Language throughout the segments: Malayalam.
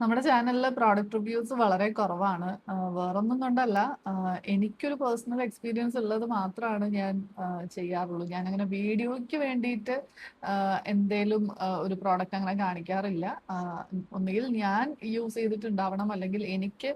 നമ്മുടെ ചാനലില് പ്രോഡക്റ്റ് റിവ്യൂസ് വളരെ കുറവാണ്. വേറൊന്നും കൊണ്ടല്ല. എനിക്കൊരു പേഴ്സണൽ എക്സ്പീരിയൻസ് ഉള്ളത് മാത്രമാണ് ഞാൻ ചെയ്യാറുള്ളൂ. ഞാനങ്ങനെ വീഡിയോയ്ക്ക് വേണ്ടിയിട്ട് എന്തേലും ഒരു പ്രോഡക്റ്റ് അങ്ങനെ കാണിക്കാറില്ല. ഒന്നുകിൽ ഞാൻ യൂസ് ചെയ്തിട്ടുണ്ടാവണം, അല്ലെങ്കിൽ എനിക്ക്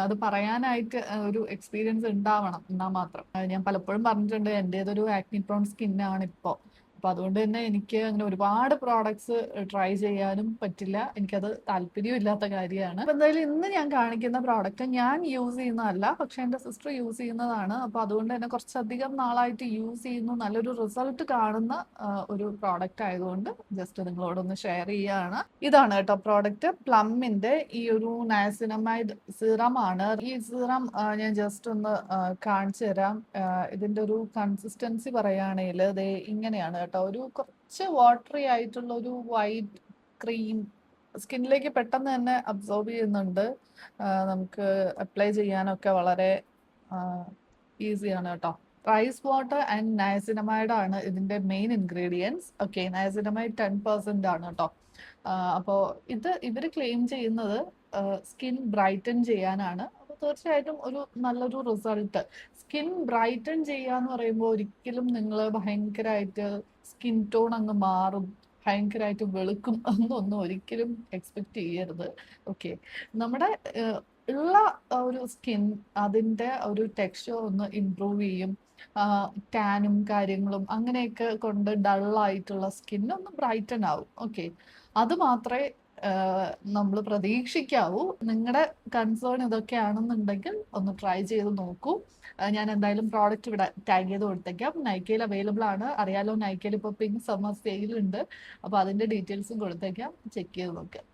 അത് പറയാനായിട്ട് ഒരു എക്സ്പീരിയൻസ് ഉണ്ടാവണം എന്നാൽ മാത്രം. ഞാൻ പലപ്പോഴും പറഞ്ഞിട്ടുണ്ട് എൻ്റേതൊരു ആക്നി പ്രോൺ സ്കിന്നാണ് ഇപ്പോൾ. അപ്പൊ അതുകൊണ്ട് തന്നെ എനിക്ക് അങ്ങനെ ഒരുപാട് പ്രോഡക്ട്സ് ട്രൈ ചെയ്യാനും പറ്റില്ല. എനിക്കത് താല്പര്യം ഇല്ലാത്ത കാര്യമാണ്. അപ്പൊ എന്തായാലും ഇന്ന് ഞാൻ കാണിക്കുന്ന പ്രോഡക്റ്റ് ഞാൻ യൂസ് ചെയ്യുന്നതല്ല, പക്ഷെ എൻ്റെ സിസ്റ്റർ യൂസ് ചെയ്യുന്നതാണ്. അപ്പൊ അതുകൊണ്ട് തന്നെ കുറച്ചധികം നാളായിട്ട് യൂസ് ചെയ്യുന്നു, നല്ലൊരു റിസൾട്ട് കാണുന്ന ഒരു പ്രോഡക്റ്റ് ആയതുകൊണ്ട് ജസ്റ്റ് നിങ്ങളോടൊന്ന് ഷെയർ ചെയ്യുകയാണ്. ഇതാണ് കേട്ടോ പ്രോഡക്റ്റ്. പ്ലമ്മിന്റെ ഈ ഒരു നയസിനമൈഡ് സിറം ആണ്. ഈ സിറം ഞാൻ ജസ്റ്റ് ഒന്ന് കാണിച്ചു തരാം. ഇതിന്റെ ഒരു കൺസിസ്റ്റൻസി പറയുകയാണെങ്കിൽ ദേ ഇങ്ങനെയാണ് കേട്ടോ. ഒരു കുറച്ച് വാട്ടറി ആയിട്ടുള്ള ഒരു വൈറ്റ് ക്രീം, സ്കിന്നിലേക്ക് പെട്ടെന്ന് തന്നെ അബ്സോർബ് ചെയ്യുന്നുണ്ട്. നമുക്ക് അപ്ലൈ ചെയ്യാനൊക്കെ വളരെ ഈസിയാണ് കേട്ടോ. റൈസ് വാട്ടർ ആൻഡ് നയസിനമൈഡ് ആണ് ഇതിന്റെ മെയിൻ ഇൻഗ്രീഡിയൻസ്. ഓക്കെ, നയസിനമൈഡ് 10% ആണ് കേട്ടോ. അപ്പോൾ ഇത് ഇവർ ക്ലെയിം ചെയ്യുന്നത് സ്കിൻ ബ്രൈറ്റൻ ചെയ്യാനാണ്. അപ്പോൾ തീർച്ചയായിട്ടും ഒരു നല്ലൊരു റിസൾട്ട്. സ്കിൻ ബ്രൈറ്റൻ ചെയ്യാന്ന് പറയുമ്പോൾ ഒരിക്കലും നിങ്ങൾ ഭയങ്കരമായിട്ട് സ്കിൻ ടോൺ അങ്ങ് മാറും, ഭയങ്കരമായിട്ട് വെളുക്കും എന്നൊന്നും ഒരിക്കലും എക്സ്പെക്ട് ചെയ്യരുത്. ഓക്കെ, നമ്മുടെ ഉള്ള ഒരു സ്കിൻ, അതിൻ്റെ ഒരു ടെക്സ്ചർ ഒന്ന് ഇമ്പ്രൂവ് ചെയ്യും. ടാനും കാര്യങ്ങളും അങ്ങനെയൊക്കെ കൊണ്ട് ഡള്ളായിട്ടുള്ള സ്കിൻ ഒന്ന് ബ്രൈറ്റൻ ആവും. ഓക്കെ, അത് മാത്രമേ നമ്മൾ പ്രതീക്ഷിക്കാവൂ. നിങ്ങളുടെ കൺസേൺ ഇതൊക്കെയാണെന്നുണ്ടെങ്കിൽ ഒന്ന് ട്രൈ ചെയ്ത് നോക്കൂ. ഞാൻ എന്തായാലും പ്രോഡക്റ്റ് ഇവിടെ ടാഗ് ചെയ്ത് കൊടുത്തേക്കാം. നൈക്കയിൽ അവൈലബിൾ ആണ്. അറിയാലോ, നൈക്കയിൽ ഇപ്പോൾ പിങ്ക് സമ്മർ സെയിൽ ഉണ്ട്. അപ്പോൾ അതിൻ്റെ ഡീറ്റെയിൽസും കൊടുത്തേക്കാം, ചെക്ക് ചെയ്ത് നോക്കാം.